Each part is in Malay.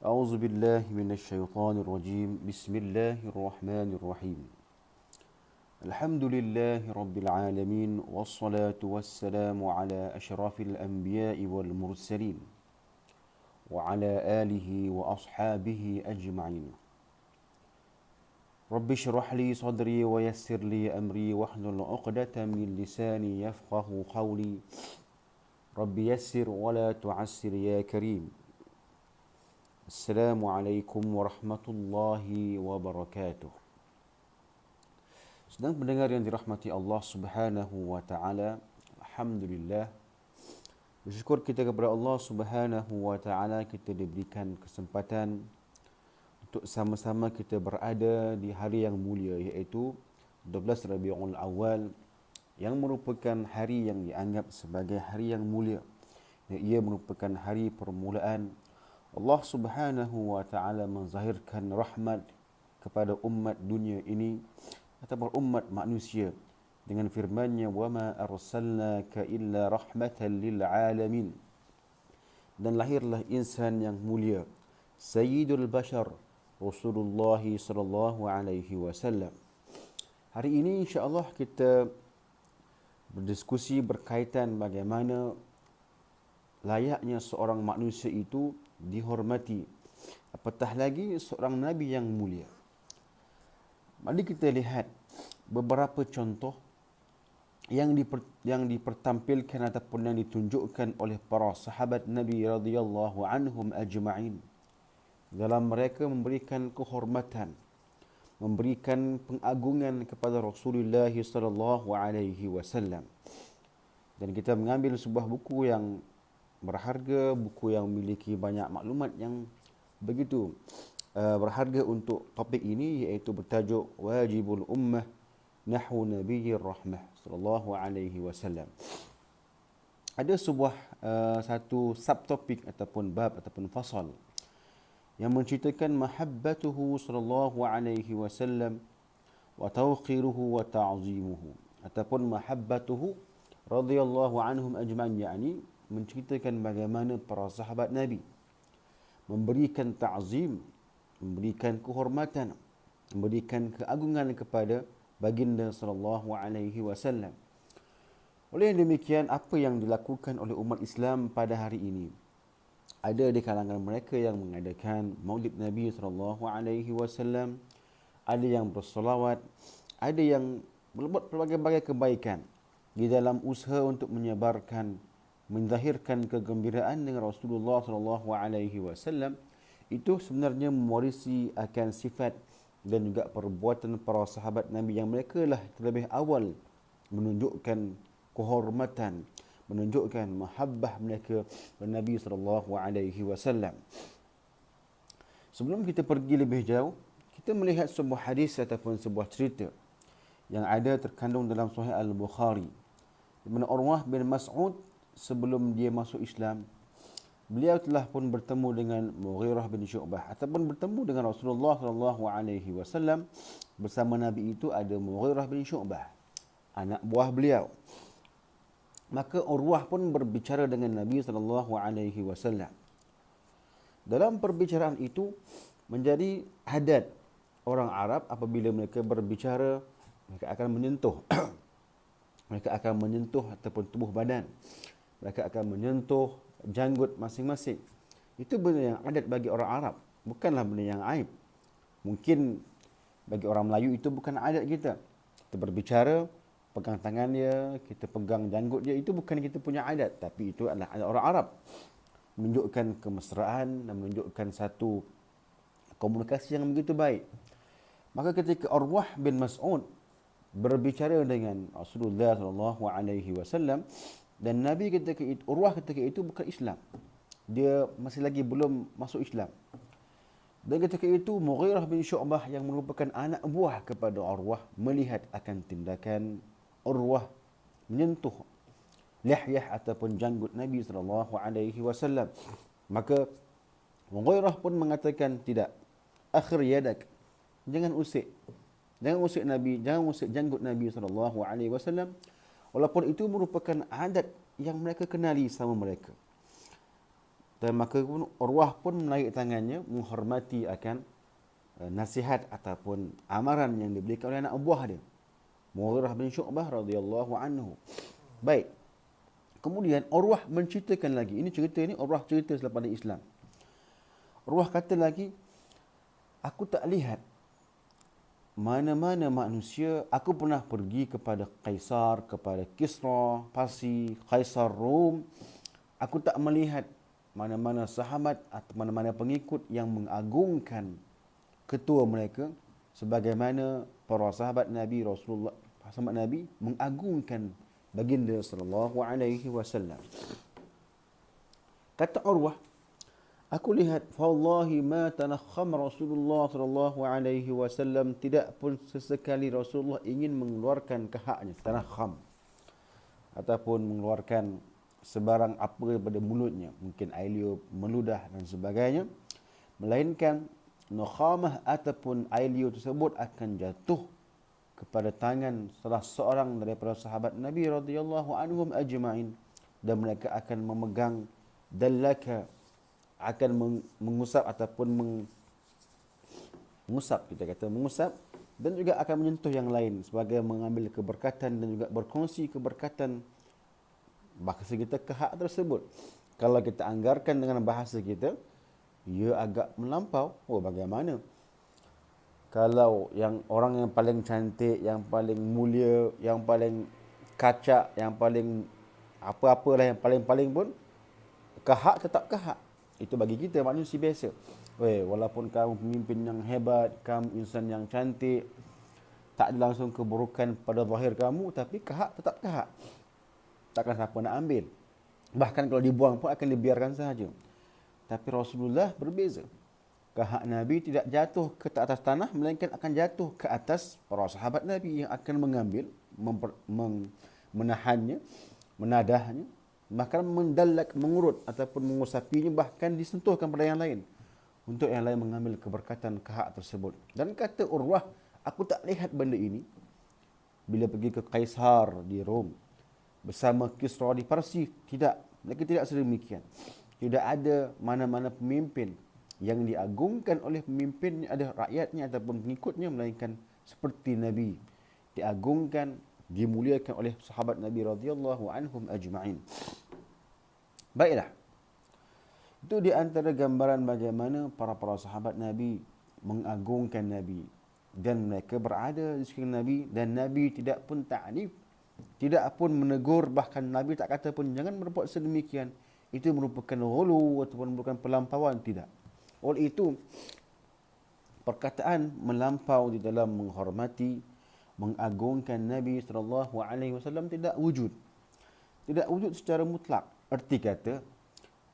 أعوذ بالله من الشيطان الرجيم بسم الله الرحمن الرحيم الحمد لله رب العالمين والصلاة والسلام على أشرف الأنبياء والمرسلين وعلى آله وأصحابه أجمعين رب اشرح لي صدري ويسر لي أمري واحلل عقدة من لساني يفقه قولي رب يسر ولا تعسر يا كريم. Assalamualaikum warahmatullahi wabarakatuh. Sedang pendengar yang dirahmati Allah Subhanahu wa taala, alhamdulillah. Bersyukur kita kepada Allah Subhanahu wa taala kita diberikan kesempatan untuk sama-sama kita berada di hari yang mulia, iaitu 12 Rabiul Awal, yang merupakan hari yang dianggap sebagai hari yang mulia. Ia merupakan hari permulaan Allah Subhanahu wa taala menzahirkan rahmat kepada umat dunia ini ataupun umat manusia dengan firman-Nya, "Wa ma arsalnaka illa rahmatan lil alamin." Dan lahirlah insan yang mulia, Sayyidul Bashar, Rasulullah sallallahu alaihi wasallam. Hari ini insya-Allah kita berdiskusi berkaitan bagaimana layaknya seorang manusia itu dihormati, apatah lagi seorang Nabi yang mulia. Mari kita lihat beberapa contoh yang dipertampilkan ataupun yang ditunjukkan oleh para sahabat Nabi radhiyallahu anhum ajma'in dalam mereka memberikan kehormatan, memberikan pengagungan kepada Rasulullah sallallahu alaihi wasallam. Dan kita mengambil sebuah buku yang berharga, buku yang memiliki banyak maklumat yang begitu berharga untuk topik ini, iaitu bertajuk Wajibul Ummah Nahwu Nabiyyir Rahmah sallallahu alaihi wasallam. Ada sebuah satu subtopik ataupun bab ataupun fasal yang menceritakan mahabbatuhu sallallahu alaihi wasallam wa tawqiruhu wa ta'zimuhu, ataupun mahabbatuhu radhiyallahu anhum ajma'in, yakni menceritakan bagaimana para sahabat Nabi memberikan ta'zim, memberikan kehormatan, memberikan keagungan kepada baginda sallallahu alaihi wasallam. Oleh demikian, apa yang dilakukan oleh umat Islam pada hari ini? Ada di kalangan mereka yang mengadakan Maulid Nabi sallallahu alaihi wasallam, ada yang bersolawat, ada yang berbuat pelbagai-bagai kebaikan di dalam usaha untuk menyebarkan, menzahirkan kegembiraan dengan Rasulullah sallallahu alaihi wasallam. Itu sebenarnya mewarisi akan sifat dan juga perbuatan para sahabat Nabi yang mereka lah terlebih awal menunjukkan kehormatan, menunjukkan mahabbah mereka kepada Nabi sallallahu alaihi wasallam. Sebelum kita pergi lebih jauh, kita melihat sebuah hadis ataupun sebuah cerita yang ada terkandung dalam Sahih Al-Bukhari, di mana Urwah bin Mas'ud sebelum dia masuk Islam, beliau telah pun bertemu dengan Mughirah bin Syu'bah ataupun bertemu dengan Rasulullah sallallahu alaihi wasallam. Bersama Nabi itu ada Mughirah bin Syu'bah, anak buah beliau. Maka Urwah pun berbicara dengan Nabi sallallahu alaihi wasallam. Dalam perbicaraan itu menjadi adat orang Arab, apabila mereka berbicara, mereka akan menyentuh mereka akan menyentuh ataupun tubuh badan, mereka akan menyentuh janggut masing-masing. Itu benda yang adat bagi orang Arab, bukanlah benda yang aib. Mungkin bagi orang Melayu itu bukan adat kita. Kita berbicara, pegang tangan dia, kita pegang janggut dia, itu bukan kita punya adat, tapi itu adalah adat orang Arab. Menunjukkan kemesraan dan menunjukkan satu komunikasi yang begitu baik. Maka ketika Urwah bin Mas'ud berbicara dengan Rasulullah sallallahu alaihi wasallam, dan Nabi ketika itu, Urwah ketika itu bukan Islam, dia masih lagi belum masuk Islam. Dan ketika itu Mughirah bin Syu'bah yang merupakan anak buah kepada Urwah melihat akan tindakan Urwah menyentuh lihyah ataupun janggut Nabi sallallahu alaihi wasallam. Maka Mughirah pun mengatakan, tidak, akhir yadak, jangan usik Nabi, jangan usik janggut Nabi sallallahu alaihi wasallam. Walaupun itu merupakan adat yang mereka kenali sama mereka. Dan maka pun Urwah pun menarik tangannya menghormati akan nasihat ataupun amaran yang diberikan oleh anak buah dia, Mughirah bin Syu'bah radhiyallahu anhu. Baik. Kemudian Urwah menceritakan lagi. Ini cerita ni Urwah cerita selepas dia Islam. Urwah kata lagi, aku tak lihat mana-mana manusia. Aku pernah pergi kepada Kaisar, kepada Kisra, Parsi, Kaisar Rom. Aku tak melihat mana-mana sahabat atau mana-mana pengikut yang mengagungkan ketua mereka sebagaimana para sahabat Nabi Rasulullah, sahabat Nabi mengagungkan baginda sallallahu alaihi wasallam. Kata Urwah, aku lihat, wallahi ma tanakham Rasulullah sallallahu alaihi wasallam, tidak pun sesekali Rasulullah ingin mengeluarkan kehaknya, tanakham, ataupun mengeluarkan sebarang apa daripada mulutnya, mungkin air liur, meludah dan sebagainya, melainkan nakhamah ataupun air liur tersebut akan jatuh kepada tangan salah seorang daripada sahabat Nabi radhiyallahu anhum ajma'in, dan mereka akan memegang dallaka, akan mengusap ataupun mengusap, kita kata mengusap, dan juga akan menyentuh yang lain sebagai mengambil keberkatan dan juga berkongsi keberkatan bahasa kita kehak tersebut. Kalau kita anggarkan dengan bahasa kita, ia agak melampau. Oh, bagaimana? Kalau yang orang yang paling cantik, yang paling mulia, yang paling kacak, yang paling apa-apalah yang paling-paling pun, kehak tetap kehak. Itu bagi kita manusia biasa. Walaupun kamu pemimpin yang hebat, kamu insan yang cantik, tak ada langsung keburukan pada zahir kamu, tapi kehak tetap kehak. Takkan siapa nak ambil. Bahkan kalau dibuang pun akan dibiarkan sahaja. Tapi Rasulullah berbeza. Kehak Nabi tidak jatuh ke atas tanah, melainkan akan jatuh ke atas para sahabat Nabi yang akan mengambil, menahannya, menadahnya, bahkan mendallak, mengurut ataupun mengusapinya, bahkan disentuhkan pada yang lain, untuk yang lain mengambil keberkatan kehak tersebut. Dan kata Urwah, aku tak lihat benda ini bila pergi ke Kaisar di Rom, bersama Kisra di Parsi. Tidak, mereka tidak sedemikian. Tidak ada mana-mana pemimpin yang diagungkan oleh pemimpinnya, ada rakyatnya ataupun pengikutnya, melainkan seperti Nabi diagungkan, dimuliakan oleh sahabat Nabi radhiyallahu anhum ajma'in. Baiklah. Itu di antara gambaran bagaimana para sahabat Nabi mengagungkan Nabi, dan mereka berada di sekeliling Nabi, dan Nabi tidak pun ta'nif, tidak pun menegur, bahkan Nabi tak kata pun jangan berbuat sedemikian, itu merupakan ghulu ataupun merupakan pelampauan, tidak. Oleh itu, perkataan melampau di dalam menghormati, mengagungkan Nabi sallallahu alaihi wasallam tidak wujud. Tidak wujud secara mutlak. Erti kata,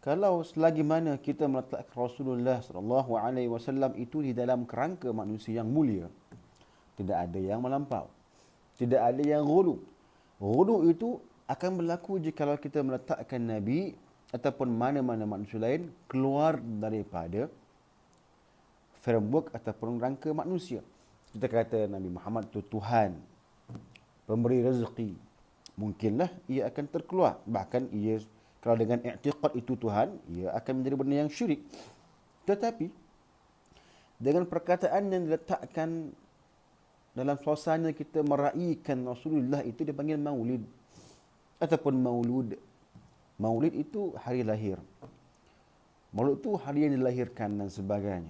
kalau selagi mana kita meletakkan Rasulullah sallallahu alaihi wasallam itu di dalam kerangka manusia yang mulia, tidak ada yang melampau, tidak ada yang ghulu. Ghulu itu akan berlaku jika kita meletakkan Nabi ataupun mana-mana manusia lain keluar daripada framework ataupun rangka manusia. Kita kata Nabi Muhammad itu Tuhan, pemberi rezeki, mungkinlah ia akan terkeluar. Bahkan ia, kalau dengan i'tiqad itu Tuhan, ia akan menjadi benda yang syirik. Tetapi dengan perkataan yang diletakkan dalam suasana kita meraihkan Rasulullah, itu dipanggil maulid ataupun maulud. Maulid itu hari lahir. Maulud itu hari yang dilahirkan dan sebagainya.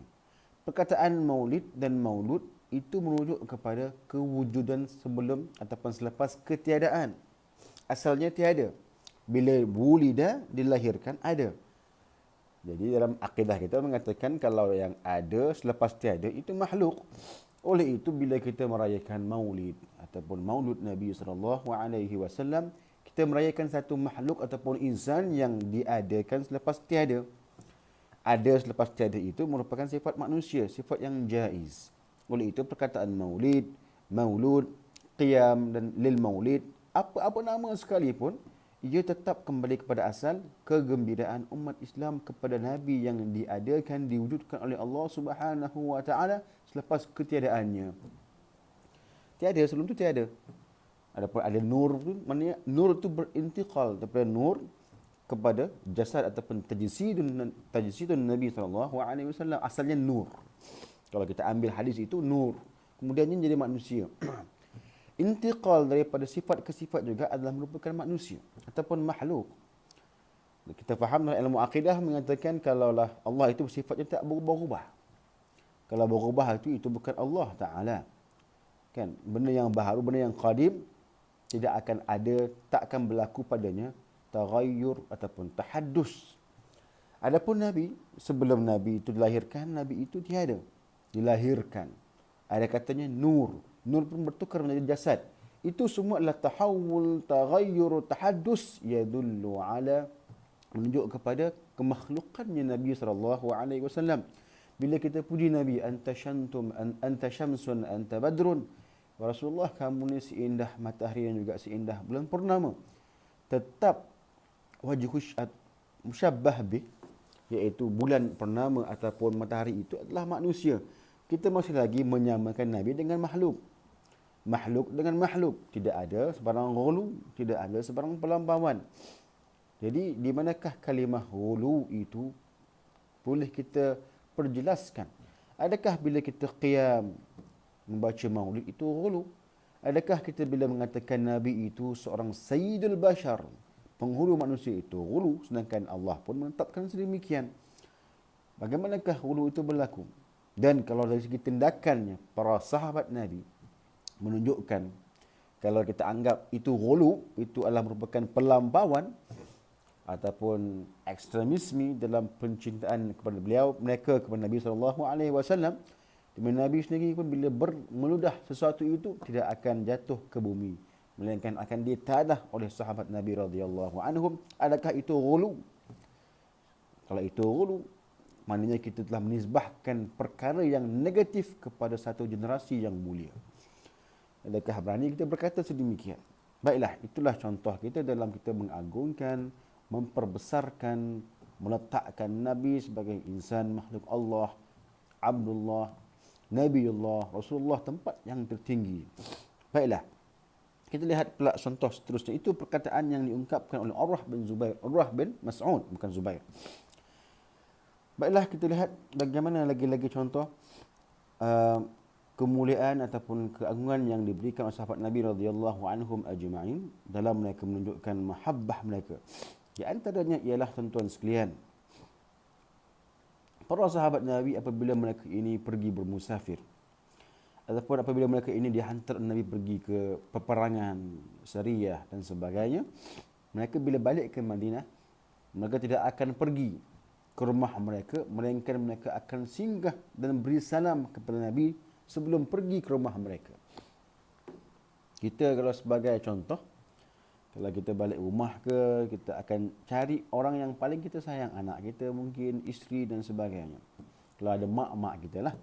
Perkataan maulid dan maulud itu merujuk kepada kewujudan sebelum ataupun selepas ketiadaan. Asalnya tiada. Bila wulida, dilahirkan, ada. Jadi dalam akidah kita mengatakan kalau yang ada selepas tiada itu makhluk. Oleh itu bila kita merayakan maulid ataupun maulud Nabi sallallahu alaihi wasallam, kita merayakan satu makhluk ataupun insan yang diadakan selepas tiada. Ada selepas tiada itu merupakan sifat manusia, sifat yang jaiz. Oleh itu perkataan maulid, maulud, qiyam dan lil maulid, apa-apa nama sekalipun, ia tetap kembali kepada asal kegembiraan umat Islam kepada Nabi yang diadakan, diwujudkan oleh Allah Subhanahu wa taala selepas ketiadaannya. Tiada, sebelum itu tiada. Adapun ada nur tu, maknanya nur itu berintiqal daripada nur kepada jasad ataupun tajsidun Nabi SAW. Asalnya nur. Kalau kita ambil hadis itu nur, kemudiannya jadi manusia. Intiqal daripada sifat ke sifat juga adalah merupakan manusia ataupun makhluk. Kita faham dalam ilmu akidah mengatakan kalaulah Allah itu sifatnya tak berubah-ubah. Kalau berubah itu bukan Allah Ta'ala. Kan? Benda yang baharu, benda yang qadim, tidak akan ada, tak akan berlaku padanya taghayyur ataupun tahaddus. Adapun Nabi, sebelum Nabi itu dilahirkan, Nabi itu tiada. Dilahirkan. Ada katanya nur. Nur pun bertukar menjadi jasad. Itu semua adalah tahawul, taghayyur, tahaddus yadullu ala, menunjuk kepada kemakhlukannya Nabi SAW. Bila kita puji Nabi, anta syantum, anta syamsun, anta badrun. Rasulullah, kamu ni seindah matahari dan juga seindah bulan purnama. Tetap wajhu musyabbah bih, iaitu bulan purnama ataupun matahari itu adalah manusia. Kita masih lagi menyamakan Nabi dengan makhluk. Makhluk dengan makhluk. Tidak ada sebarang ghulu, tidak ada sebarang pelampauan. Jadi, di manakah kalimah ghulu itu boleh kita perjelaskan? Adakah bila kita qiyam membaca maulid itu ghulu? Adakah kita bila mengatakan Nabi itu seorang sayyidul bashar, penghulu manusia itu ghulu, sedangkan Allah pun menetapkan sedemikian? Bagaimanakah ghulu itu berlaku? Dan kalau dari segi tindakannya, para sahabat Nabi menunjukkan, kalau kita anggap itu ghulu, itu adalah merupakan pelampauan ataupun ekstremisme dalam pencintaan kepada beliau, mereka kepada Nabi SAW. Dengan Nabi sendiri pun bila meludah sesuatu itu tidak akan jatuh ke bumi, melainkan akan ditadah oleh sahabat Nabi radhiyallahu anhum. Adakah itu ghulu? Kalau itu ghulu, maknanya kita telah menisbahkan perkara yang negatif kepada satu generasi yang mulia. Adakah berani kita berkata sedemikian? Baiklah, itulah contoh kita dalam kita mengagungkan, memperbesarkan, meletakkan Nabi sebagai insan, makhluk Allah, Abdullah, Nabiullah, Rasulullah, tempat yang tertinggi. Baiklah, kita lihat pula contoh seterusnya. Itu perkataan yang diungkapkan oleh Urwah bin Mas'ud, bukan Zubair. Baiklah, kita lihat bagaimana lagi-lagi contoh kemuliaan ataupun keagungan yang diberikan oleh sahabat Nabi radhiyallahu anhum ajma'in dalam mereka menunjukkan mahabbah mereka. Di antaranya ialah, tuan-tuan sekalian, para sahabat Nabi apabila mereka ini pergi bermusafir ataupun apabila mereka ini dihantar Nabi pergi ke peperangan Sariyah dan sebagainya, mereka bila balik ke Madinah, mereka tidak akan pergi ke rumah mereka, melainkan mereka akan singgah dan beri salam kepada Nabi sebelum pergi ke rumah mereka. Kita kalau sebagai contoh, kalau kita balik rumah ke, kita akan cari orang yang paling kita sayang, anak kita mungkin, isteri dan sebagainya. Kalau ada mak-mak kita lah.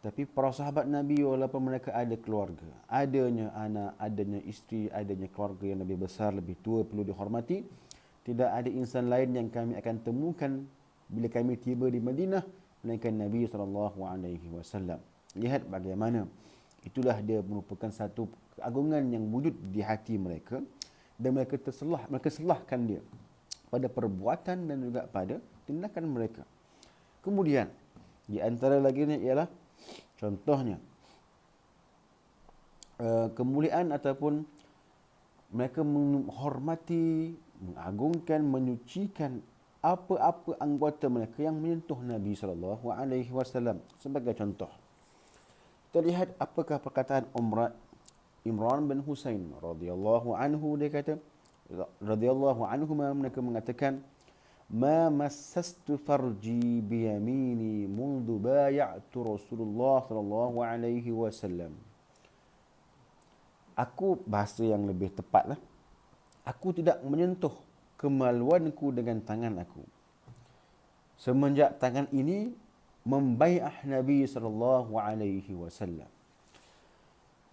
Tapi para sahabat Nabi, walaupun mereka ada keluarga, adanya anak, adanya isteri, adanya keluarga yang lebih besar, lebih tua, perlu dihormati, tidak ada insan lain yang kami akan temukan bila kami tiba di Madinah melainkan Nabi SAW. Lihat bagaimana itulah dia merupakan satu keagungan yang wujud di hati mereka, dan mereka selahkan dia pada perbuatan dan juga pada tindakan mereka. Kemudian di antara laginya ialah contohnya kemuliaan ataupun mereka menghormati, mengagungkan, menyucikan apa-apa anggota mereka yang menyentuh Nabi SAW. Sebagai contoh, kita lihat apakah perkataan Imran bin Husain radhiyallahu anhu. Dia kata, radhiyallahu anhu, mereka mengatakan, ma massastu farji biyamini mundu bay'atu Rasulullah sallallahu alaihi wasallam. Aku, bahasa yang lebih tepatlah, aku tidak menyentuh kemaluanku dengan tangan aku semenjak tangan ini membai'ah Nabi sallallahu alaihi wasallam.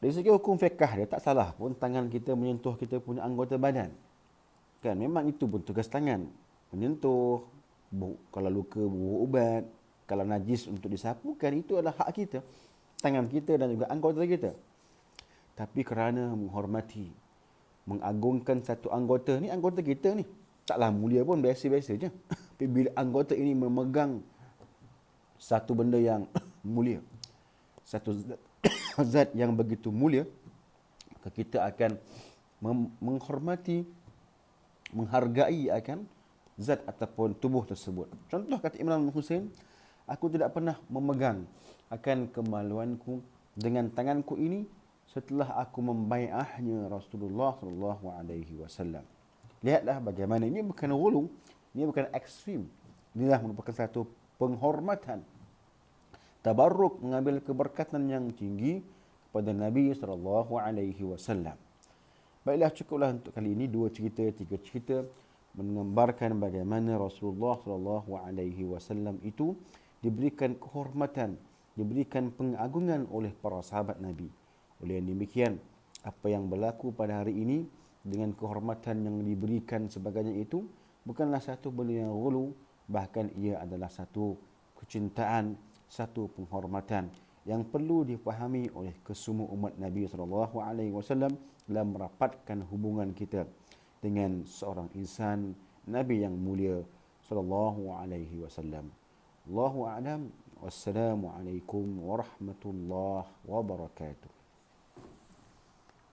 Dari segi hukum fiqh dia tak salah pun tangan kita menyentuh kita punya anggota badan. Kan memang itu pun tugas tangan. Menyentuh, kalau luka bubuh ubat, kalau najis untuk disapukan, itu adalah hak kita, tangan kita dan juga anggota kita. Tapi kerana menghormati, mengagungkan satu anggota ni, anggota kita ni, taklah mulia pun, biasa-biasa je. Tapi bila anggota ini memegang satu benda yang mulia, satu zat yang begitu mulia, maka kita akan menghormati, menghargai akan zat ataupun tubuh tersebut. Contoh kata Imran bin Husain, aku tidak pernah memegang akan kemaluanku dengan tanganku ini setelah aku membai'ahnya Rasulullah sallallahu alaihi wasallam. Lihatlah bagaimana ini bukan ghulu, ini bukan ekstrim. Inilah merupakan satu penghormatan, tabarruk, mengambil keberkatan yang tinggi kepada Nabi sallallahu alaihi wasallam. Baiklah, cukuplah untuk kali ini 2 cerita, 3 cerita menggambarkan bagaimana Rasulullah sallallahu alaihi wasallam itu diberikan kehormatan, diberikan pengagungan oleh para sahabat Nabi. Oleh yang demikian, apa yang berlaku pada hari ini dengan kehormatan yang diberikan sebagainya itu bukanlah satu benda yang ghulu, bahkan ia adalah satu kecintaan, satu penghormatan yang perlu dipahami oleh kesemua umat Nabi sallallahu alaihi wasallam dalam merapatkan hubungan kita dengan seorang insan Nabi yang mulia sallallahu alaihi wasallam. Allahu a'lam. Wassalamu alaikum warahmatullahi wabarakatuh.